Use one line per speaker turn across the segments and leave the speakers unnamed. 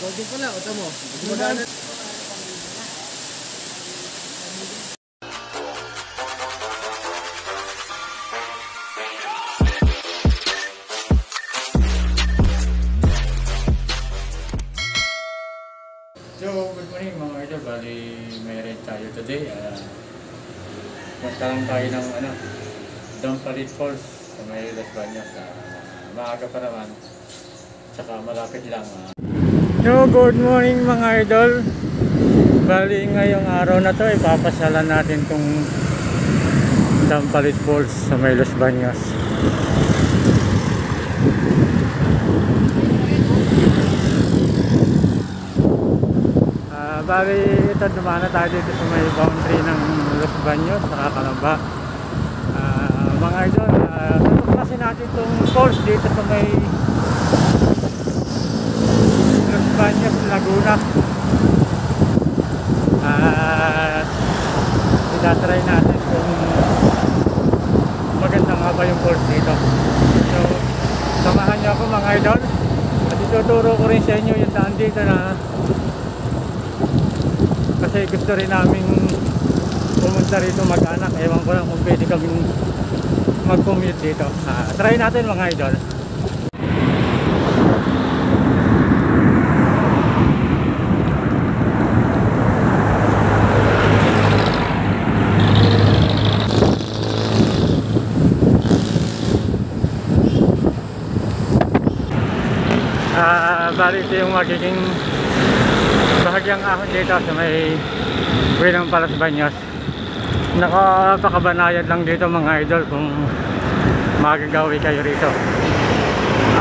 Golden pala, o tamo. Magana.
So, good morning mga idol. Bali, may ride tayo today. Punta lang tayo ng Dampalit Falls sa may Las Bañas. Maaga pa naman. Tsaka malapit lang. So, good morning mga idol. Bali, ngayong araw na to, ipapasyalan natin tong Dampalit Falls sa may Las Bañas. Bali, ito dumana tayo dito sa may boundary ng Las Bañas, saka Calamba. Mga idol, tutuklasin natin itong falls dito sa may Las Bañas, Laguna. Itatry natin kung maganda nga ba yung falls dito. So, samahan niyo ako mga idol. At ituturo ko rin sa inyo yung daan dito na kasi gusto rin namin pumunta rito mag-anak. Ewan ko lang kung pwede kaming mag-commute dito. Try natin mga idol. Bali ito yung magiging bahagyang ahon dito sa may Buenang Las Bañas. Nakapakabanayad lang dito mga idol kung magagawi kayo rito.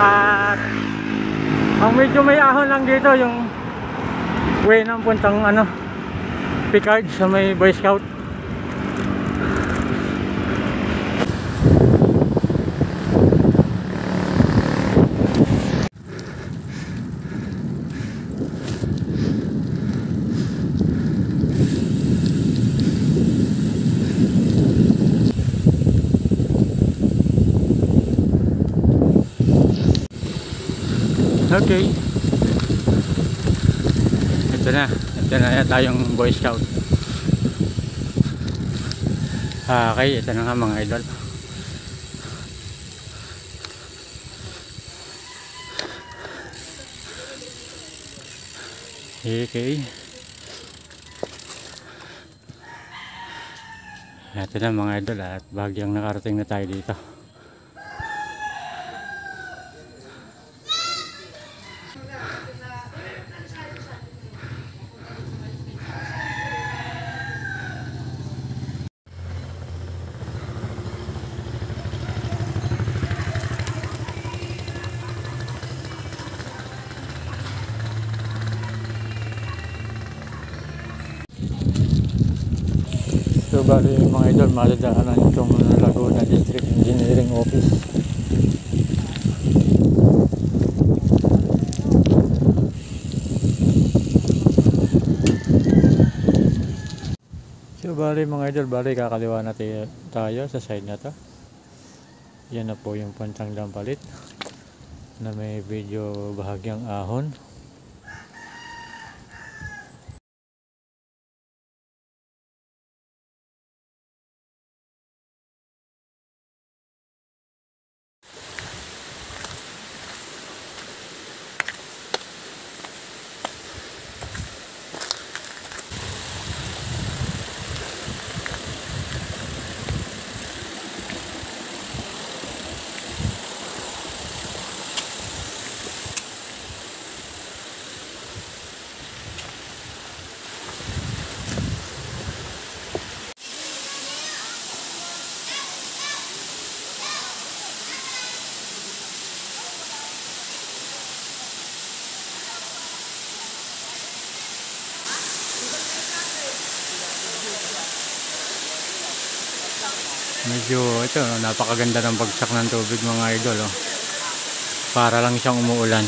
At ang medyo may ahon lang dito yung way ng puntang Picard sa may Boy Scout. Okay. Ito na tayong Boy Scout. Okay, ito na nga mga idol. Okay. Ito na mga idol at bahagyang nakarating na tayo dito. So bali mga idol, madadaanan itong Laguna District Engineering Office. So bali mga idol, kakaliwa na tayo sa side na to. Yan na po yung puntang Dampalit na may video bahagyang ahon. Medyo ito, napakaganda ng bagsak ng tubig mga idol. Para lang siyang umuulan.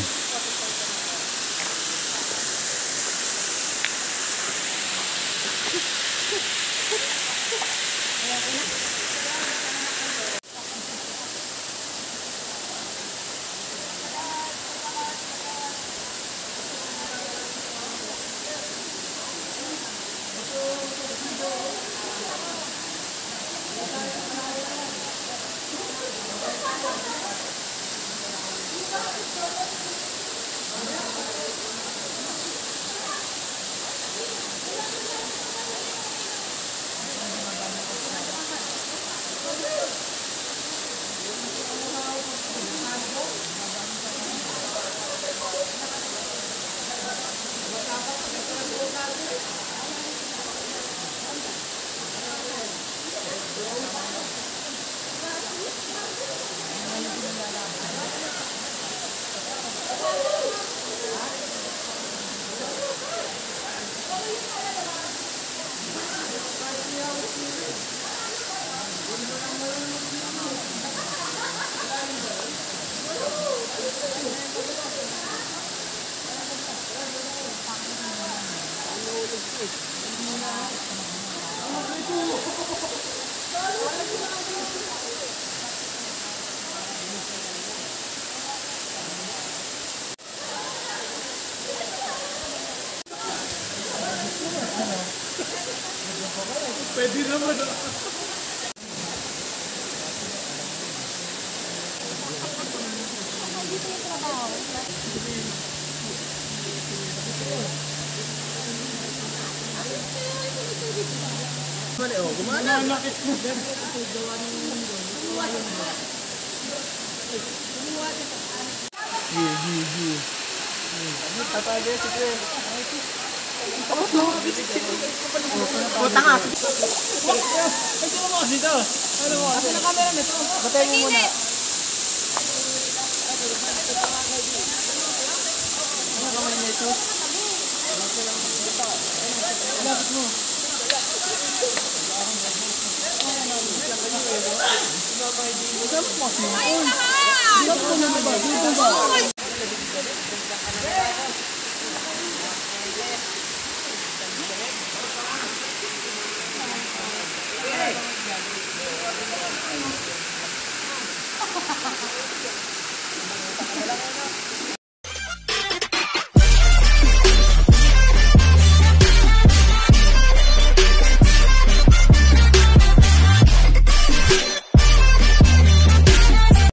Pwede naman. Mali, oh, gumana. Nakit mo. Tatagay si Gwen. Putang ah. Ay, sino mo kasi ito? Ano mo? Asa na camera nito? Batay mo muna. Ano kamay nito? Lapit mo. Dito ba?